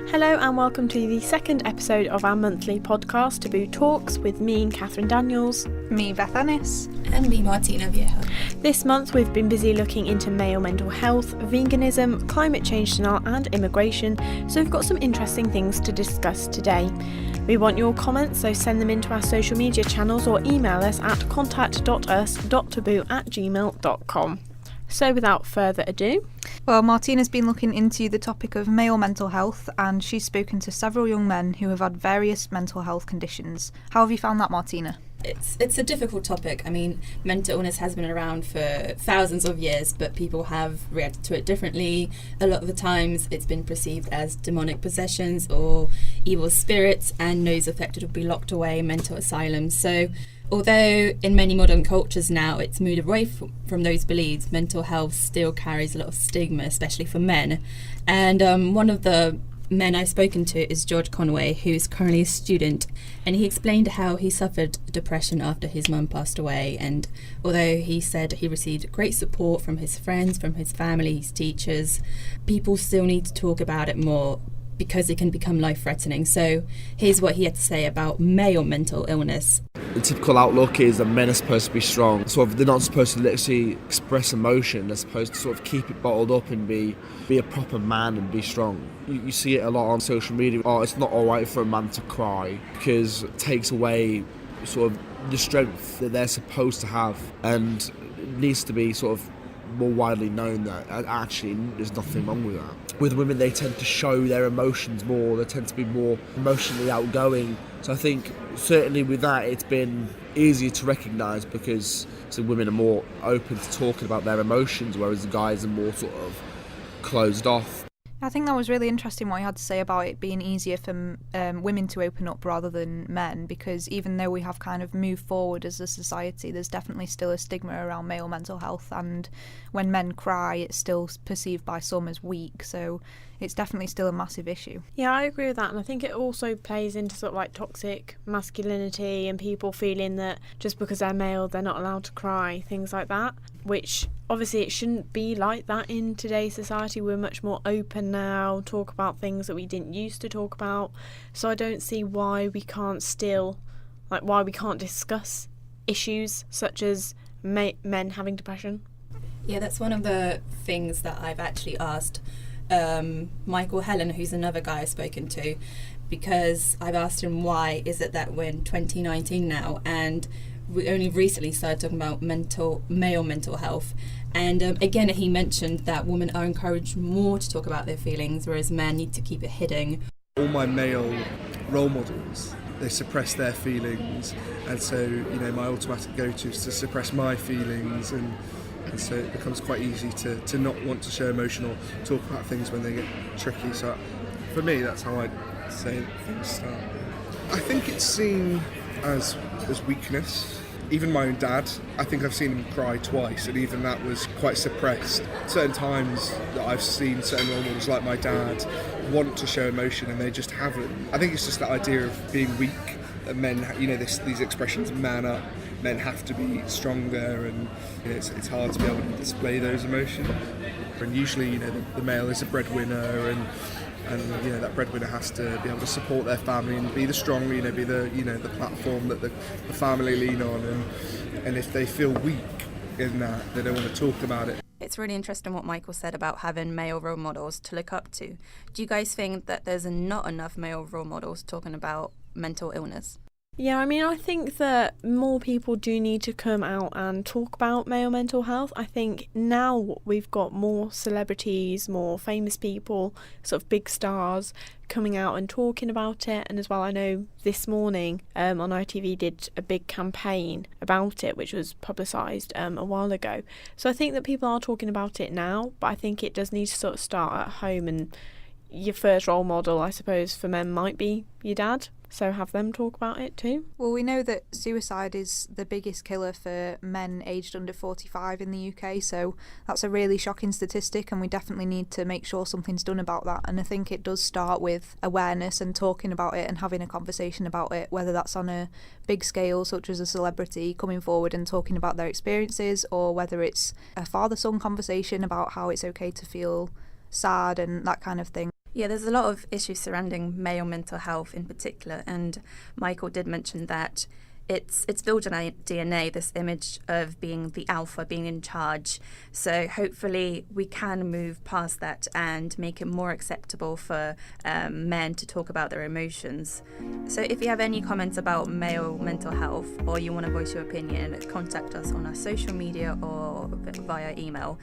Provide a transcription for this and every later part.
Hello and welcome to the second episode of our monthly podcast, Taboo Talks, with me, Catherine Daniels. Me, Beth Ennis. And me, Martina Viejo. This month we've been busy looking into male mental health, veganism, climate change denial and immigration, so we've got some interesting things to discuss today. We want your comments, so send them into our social media channels or email us at contact.us.taboo@gmail.com. So without further ado... Well, Martina's been looking into the topic of male mental health and she's spoken to several young men who have had various mental health conditions. How have you found that, Martina? It's a difficult topic. I mean, mental illness has been around for thousands of years, but people have reacted to it differently. A lot of the times it's been perceived as demonic possessions or evil spirits, and those affected will be locked away in mental asylums. So although in many modern cultures now it's moved away from those beliefs, mental health still carries a lot of stigma, especially for men. And one of the men I've spoken to is George Conway, who is currently a student, and he explained how he suffered depression after his mum passed away. And although he said he received great support from his friends, from his family, his teachers, people still need to talk about it more because it can become life-threatening. So here's what he had to say about male mental illness. The typical outlook is that men are supposed to be strong. They're not supposed to literally express emotion. They're supposed to sort of keep it bottled up and be a proper man and be strong. You see it a lot on social media. Oh, it's not all right for a man to cry because it takes away sort of the strength that they're supposed to have, and it needs to be sort of more widely known that actually there's nothing wrong with that. With women, they tend to show their emotions more. They tend to be more emotionally outgoing. So I think certainly with that, it's been easier to recognise because women are more open to talking about their emotions, whereas the guys are more sort of closed off. I think that was really interesting what you had to say about it being easier for women to open up rather than men, because even though we have kind of moved forward as a society, there's definitely still a stigma around male mental health, and when men cry it's still perceived by some as weak, so it's definitely still a massive issue. Yeah, I agree with that, and I think it also plays into sort of like toxic masculinity and people feeling that just because they're male they're not allowed to cry, things like that, which obviously it shouldn't be like that in today's society. We're much more open now, talk about things that we didn't used to talk about, so I don't see why we can't discuss issues such as men having depression. Yeah, that's one of the things that I've actually asked Michael Helen, who's another guy I've spoken to, because I've asked him why is it that we're in 2019 now and we only recently started talking about male mental health, and again he mentioned that women are encouraged more to talk about their feelings, whereas men need to keep it hidden. All my male role models, they suppress their feelings, and so my automatic go-to is to suppress my feelings, and so it becomes quite easy to not want to show emotion or talk about things when they get tricky. So for me, that's how I'd say things start. I think it's seen as weakness. Even my own dad, I think I've seen him cry twice, and even that was quite suppressed. Certain times that I've seen certain role models like my dad want to show emotion and they just haven't. I think it's just that idea of being weak, that men, these expressions, man up, men have to be stronger, and it's hard to be able to display those emotions. And usually, the male is a breadwinner, and that breadwinner has to be able to support their family and be the strong, be the platform that the family lean on, and if they feel weak in that, they don't want to talk about it. It's really interesting what Michael said about having male role models to look up to. Do you guys think that there's not enough male role models talking about mental illness? Yeah, I mean, I think that more people do need to come out and talk about male mental health. I think now we've got more celebrities, more famous people, sort of big stars coming out and talking about it. And as well, I know this morning on ITV did a big campaign about it, which was publicised a while ago. So I think that people are talking about it now, but I think it does need to sort of start at home, and your first role model, I suppose, for men might be your dad. So have them talk about it too. Well, we know that suicide is the biggest killer for men aged under 45 in the UK, so that's a really shocking statistic, and we definitely need to make sure something's done about that. And I think it does start with awareness and talking about it and having a conversation about it, whether that's on a big scale such as a celebrity coming forward and talking about their experiences, or whether it's a father-son conversation about how it's okay to feel sad and that kind of thing. Yeah, there's a lot of issues surrounding male mental health in particular, and Michael did mention that it's built in our DNA, this image of being the alpha, being in charge. So hopefully we can move past that and make it more acceptable for men to talk about their emotions. So if you have any comments about male mental health, or you want to voice your opinion, contact us on our social media or via email.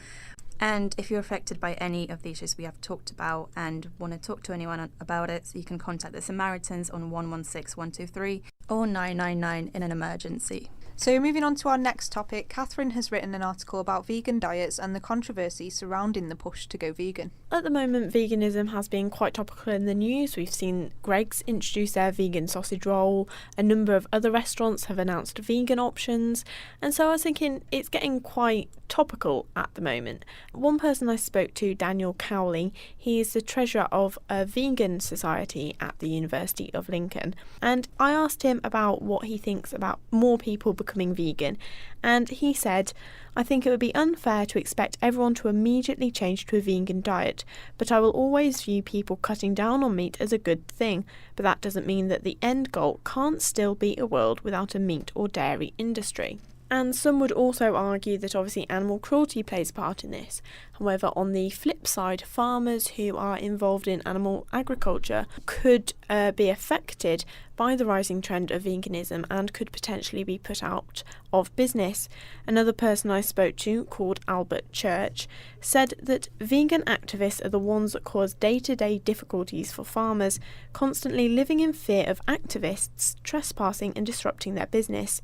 And if you're affected by any of the issues we have talked about and want to talk to anyone about it, you can contact the Samaritans on 116 123 or 999 in an emergency. So moving on to our next topic, Catherine has written an article about vegan diets and the controversy surrounding the push to go vegan. At the moment, veganism has been quite topical in the news. We've seen Greggs introduce their vegan sausage roll. A number of other restaurants have announced vegan options. And so I was thinking it's getting quite topical at the moment. One person I spoke to, Daniel Cowley, he is the treasurer of a vegan society at the University of Lincoln. And I asked him about what he thinks about more people becoming vegan, and he said, "I think it would be unfair to expect everyone to immediately change to a vegan diet, but I will always view people cutting down on meat as a good thing, but that doesn't mean that the end goal can't still be a world without a meat or dairy industry." And some would also argue that obviously animal cruelty plays a part in this. However, on the flip side, farmers who are involved in animal agriculture could be affected by the rising trend of veganism and could potentially be put out of business. Another person I spoke to, called Albert Church, said that vegan activists are the ones that cause day-to-day difficulties for farmers, constantly living in fear of activists trespassing and disrupting their business.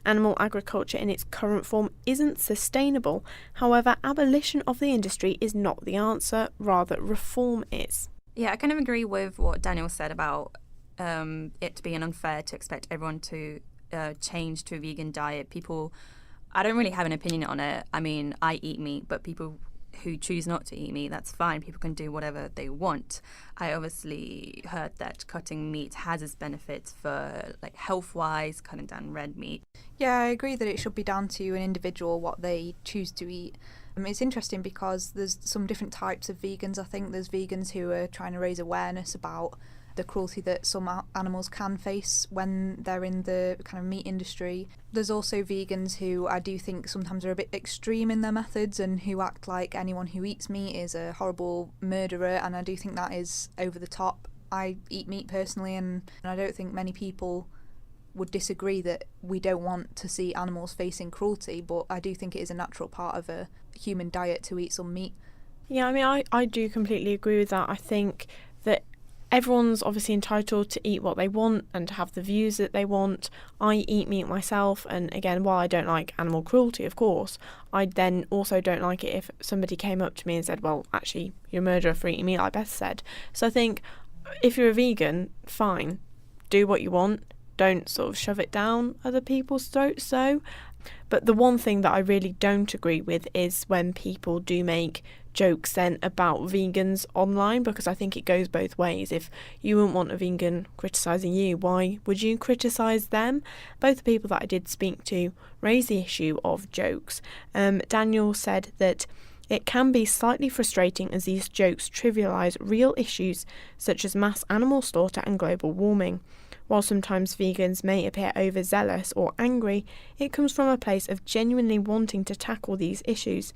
Animal agriculture in its current form isn't sustainable. However, abolition of the industry is not the answer, rather reform is. Yeah, I kind of agree with what Daniel said about it being unfair to expect everyone to change to a vegan diet. I don't really have an opinion on it. I mean, I eat meat, but people who choose not to eat meat, that's fine. People can do whatever they want. I obviously heard that cutting meat has its benefits for, like, health-wise, cutting down red meat. Yeah, I agree that it should be down to an individual what they choose to eat. It's interesting because there's some different types of vegans. I think there's vegans who are trying to raise awareness about the cruelty that some animals can face when they're in the kind of meat industry. There's also vegans who I do think sometimes are a bit extreme in their methods and who act like anyone who eats meat is a horrible murderer, and I do think that is over the top. I eat meat personally, and I don't think many people would disagree that we don't want to see animals facing cruelty, but I do think it is a natural part of a human diet to eat some meat. Yeah, I mean, I do completely agree with that. I think that everyone's obviously entitled to eat what they want and to have the views that they want. I eat meat myself, and again, while I don't like animal cruelty, of course, I then also don't like it if somebody came up to me and said, well, actually, you're a murderer for eating meat, like Beth said. So I think if you're a vegan, fine, do what you want, don't sort of shove it down other people's throats. But the one thing that I really don't agree with is when people do make jokes then about vegans online, because I think it goes both ways. If you wouldn't want a vegan criticising you, why would you criticise them? Both the people that I did speak to raised the issue of jokes. Daniel said that it can be slightly frustrating as these jokes trivialise real issues such as mass animal slaughter and global warming. While sometimes vegans may appear overzealous or angry, it comes from a place of genuinely wanting to tackle these issues.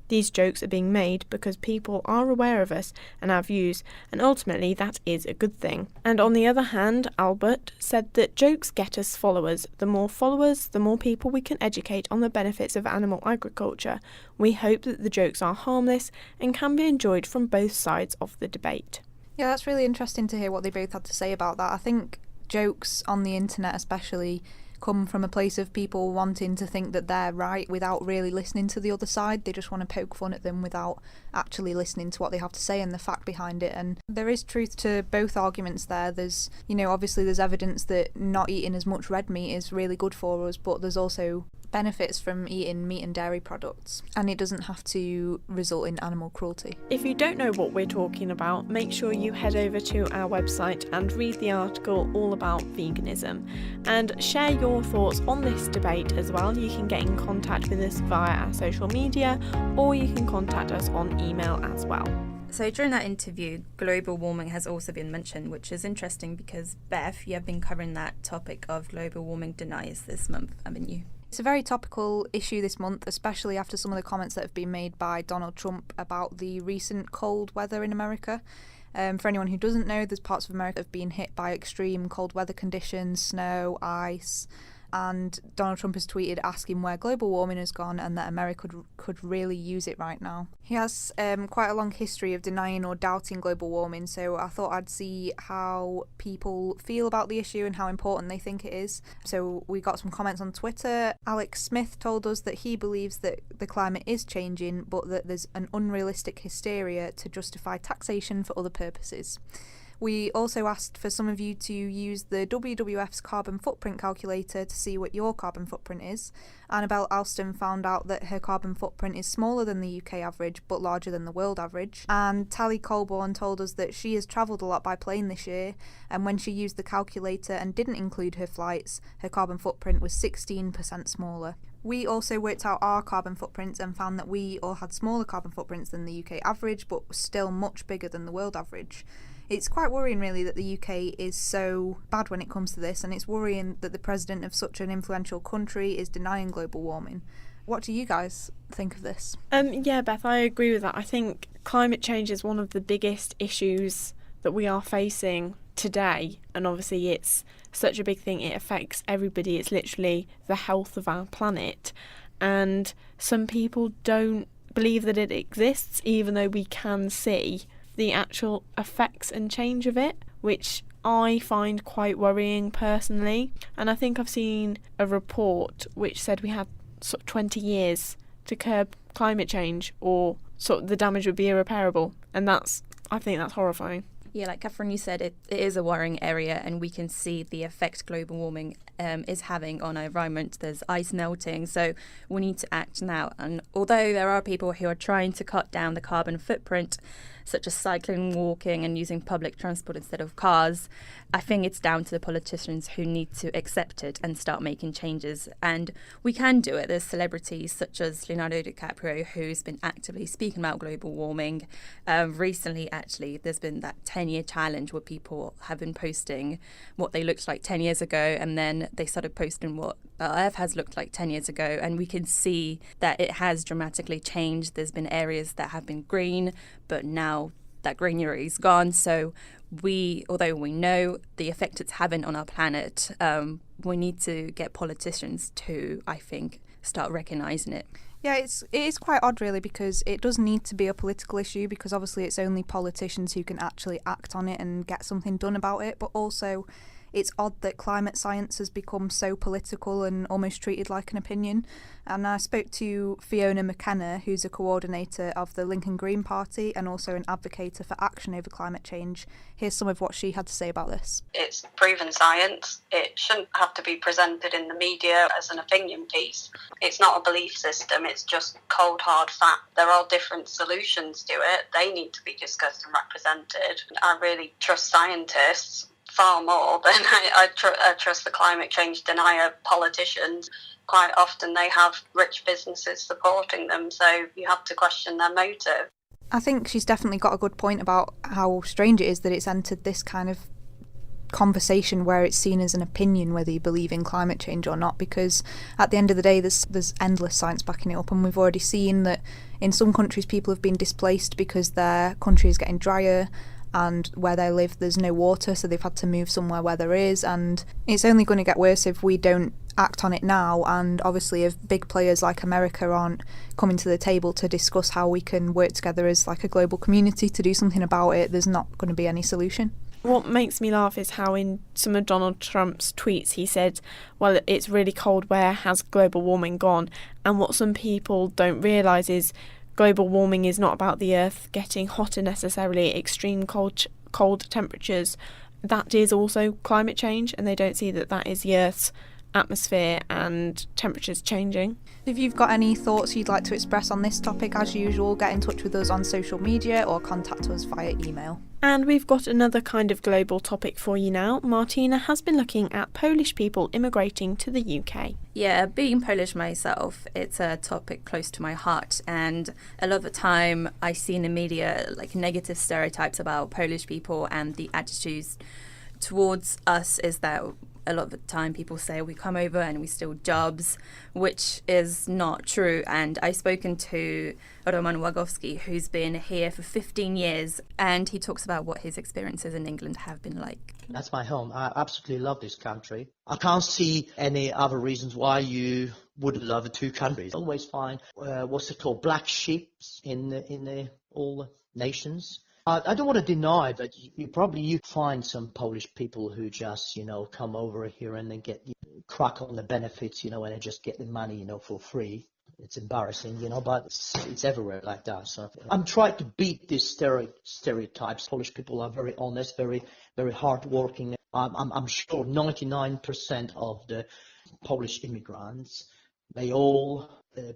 These jokes are being made because people are aware of us and our views, and ultimately that is a good thing. And on the other hand, Albert said that jokes get us followers. The more followers, the more people we can educate on the benefits of animal agriculture. We hope that the jokes are harmless and can be enjoyed from both sides of the debate. Yeah, that's really interesting to hear what they both had to say about that. I think jokes on the internet especially come from a place of people wanting to think that they're right without really listening to the other side. They just want to poke fun at them without actually listening to what they have to say and the fact behind it. And there is truth to both arguments there. There's, obviously there's evidence that not eating as much red meat is really good for us, but there's also benefits from eating meat and dairy products, and it doesn't have to result in animal cruelty. If you don't know what we're talking about, make sure you head over to our website and read the article all about veganism and share your thoughts on this debate as well. You can get in contact with us via our social media, or you can contact us on email as well. So during that interview, global warming has also been mentioned, which is interesting because, Beth, you have been covering that topic of global warming deniers this month, haven't you? It's a very topical issue this month, especially after some of the comments that have been made by Donald Trump about the recent cold weather in America. For anyone who doesn't know, there's parts of America that have been hit by extreme cold weather conditions, snow, ice, and Donald Trump has tweeted asking where global warming has gone and that America could really use it right now. He has quite a long history of denying or doubting global warming, so I thought I'd see how people feel about the issue and how important they think it is. So we got some comments on Twitter. Alex Smith told us that he believes that the climate is changing, but that there's an unrealistic hysteria to justify taxation for other purposes. We also asked for some of you to use the WWF's carbon footprint calculator to see what your carbon footprint is. Annabelle Alston found out that her carbon footprint is smaller than the UK average but larger than the world average. And Tally Colborne told us that she has travelled a lot by plane this year, and when she used the calculator and didn't include her flights, her carbon footprint was 16% smaller. We also worked out our carbon footprints and found that we all had smaller carbon footprints than the UK average but still much bigger than the world average. It's quite worrying, really, that the UK is so bad when it comes to this, and it's worrying that the president of such an influential country is denying global warming. What do you guys think of this? Yeah, Beth, I agree with that. I think climate change is one of the biggest issues that we are facing today, and obviously it's such a big thing. It affects everybody. It's literally the health of our planet, and some people don't believe that it exists, even though we can see the actual effects and change of it, which I find quite worrying personally. And I think I've seen a report which said we had sort of 20 years to curb climate change, or sort of the damage would be irreparable, and I think that's horrifying. Yeah, like Catherine, you said, it is a worrying area, and we can see the effect global warming is having on our environment. There's ice melting, so we need to act now. And although there are people who are trying to cut down the carbon footprint, such as cycling, walking and using public transport instead of cars, I think it's down to the politicians who need to accept it and start making changes. And we can do it. There's celebrities such as Leonardo DiCaprio, who's been actively speaking about global warming. Recently, actually, there's been that 10-year challenge where people have been posting what they looked like 10 years ago, and then they started posting what Earth has looked like 10 years ago, and we can see that it has dramatically changed. There's been areas that have been green, but now that greenery is gone. So although we know the effect it's having on our planet, we need to get politicians to, I think, start recognising it. Yeah, it is quite odd, really, because it does need to be a political issue, because obviously it's only politicians who can actually act on it and get something done about it, but also it's odd that climate science has become so political and almost treated like an opinion. And I spoke to Fiona McKenna, who's a coordinator of the Lincoln Green Party and also an advocate for action over climate change. Here's some of what she had to say about this. It's proven science. It shouldn't have to be presented in the media as an opinion piece. It's not a belief system, it's just cold, hard fact. There are different solutions to it. They need to be discussed and represented. I really trust scientists far more than I trust the climate change denier politicians. Quite often they have rich businesses supporting them, so you have to question their motive. I think she's definitely got a good point about how strange it is that it's entered this kind of conversation where it's seen as an opinion whether you believe in climate change or not, because at the end of the day there's endless science backing it up, and we've already seen that in some countries people have been displaced because their country is getting drier, and where they live there's no water, so they've had to move somewhere where there is, and it's only going to get worse if we don't act on it now. And obviously if big players like America aren't coming to the table to discuss how we can work together as like a global community to do something about it, there's not going to be any solution. What makes me laugh is how in some of Donald Trump's tweets he said, well, it's really cold, where has global warming gone? And what some people don't realise is global warming is not about the Earth getting hotter necessarily. Extreme cold temperatures, that is also climate change, and they don't see that that is the Earth's atmosphere and temperatures changing. If you've got any thoughts you'd like to express on this topic, as usual, get in touch with us on social media or contact us via email. And we've got another kind of global topic for you now. Martina has been looking at Polish people immigrating to the UK. Yeah, being Polish myself, it's a topic close to my heart, and a lot of the time I see in the media like negative stereotypes about Polish people, and the attitudes towards us is that a lot of the time people say we come over and we steal jobs, which is not true. And I've spoken to Roman Łagowski, who's been here for 15 years, and he talks about what his experiences in England have been like. That's my home. I absolutely love this country. I can't see any other reasons why you would love the two countries. Always find, what's it called, black sheep in all nations. I don't want to deny that you find some Polish people who just, come over here and then get crack on the benefits, and they just get the money, for free. It's embarrassing, but it's everywhere like that. So I'm trying to beat these stereotypes. Polish people are very honest, very, very hardworking. I'm sure 99% of the Polish immigrants, they all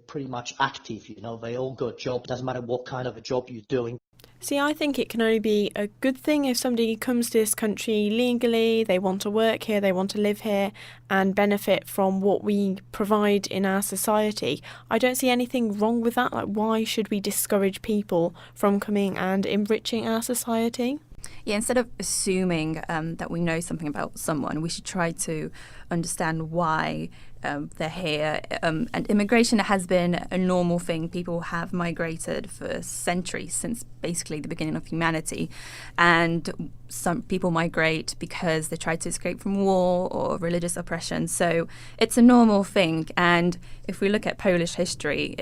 pretty much active, they all got a job. Doesn't matter what kind of a job you're doing. See, I think it can only be a good thing if somebody comes to this country legally, they want to work here, they want to live here and benefit from what we provide in our society. I don't see anything wrong with that. Like, why should we discourage people from coming and enriching our society? Yeah, instead of assuming that we know something about someone, we should try to understand why they're here. And immigration has been a normal thing. People have migrated for centuries, since basically the beginning of humanity. And some people migrate because they try to escape from war or religious oppression. So it's a normal thing. And if we look at Polish history,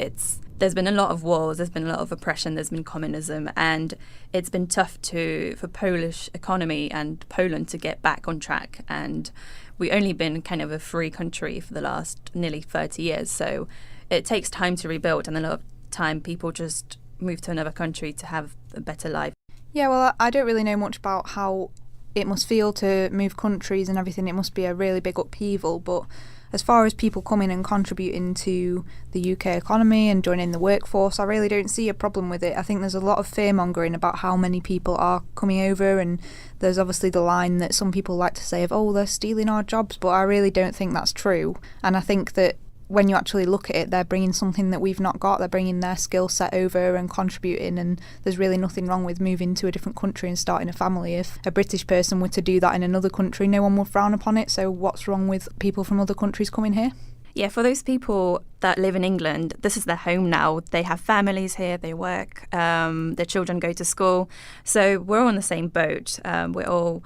there's been a lot of wars, there's been a lot of oppression, there's been communism, and it's been tough for Polish economy and Poland to get back on track. And we've only been kind of a free country for the last nearly 30 years. So it takes time to rebuild, and a lot of time people just move to another country to have a better life. Yeah, well, I don't really know much about how it must feel to move countries and everything. It must be a really big upheaval, but as far as people coming and contributing to the UK economy and joining the workforce, I really don't see a problem with it. I think there's a lot of fear-mongering about how many people are coming over, and there's obviously the line that some people like to say of, they're stealing our jobs, but I really don't think that's true. And I think that when you actually look at it, they're bringing something that we've not got. They're bringing their skill set over and contributing, and there's really nothing wrong with moving to a different country and starting a family. If a British person were to do that in another country, no one would frown upon it. So what's wrong with people from other countries coming here? Yeah, for those people that live in England, this is their home now. They have families here, they work, their children go to school. So we're all on the same boat. We're all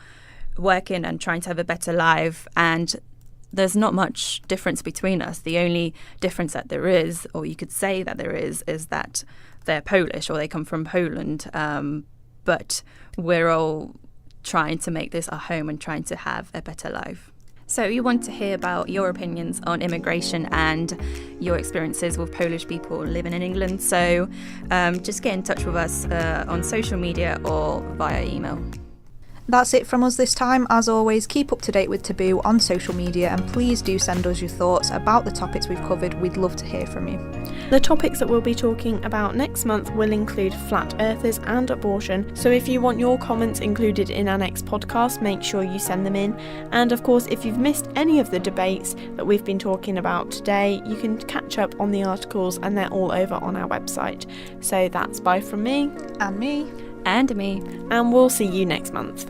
working and trying to have a better life, and there's not much difference between us. The only difference that there is, or you could say that there is that they're Polish or they come from Poland. But we're all trying to make this our home and trying to have a better life. So we want to hear about your opinions on immigration and your experiences with Polish people living in England. So just get in touch with us on social media or via email. That's it from us this time. As always, keep up to date with Taboo on social media, and please do send us your thoughts about the topics we've covered. We'd love to hear from you. The topics that we'll be talking about next month will include flat earthers and abortion. So if you want your comments included in our next podcast, make sure you send them in. And of course, if you've missed any of the debates that we've been talking about today, you can catch up on the articles, and they're all over on our website. So that's bye from me. And me. And me. And we'll see you next month.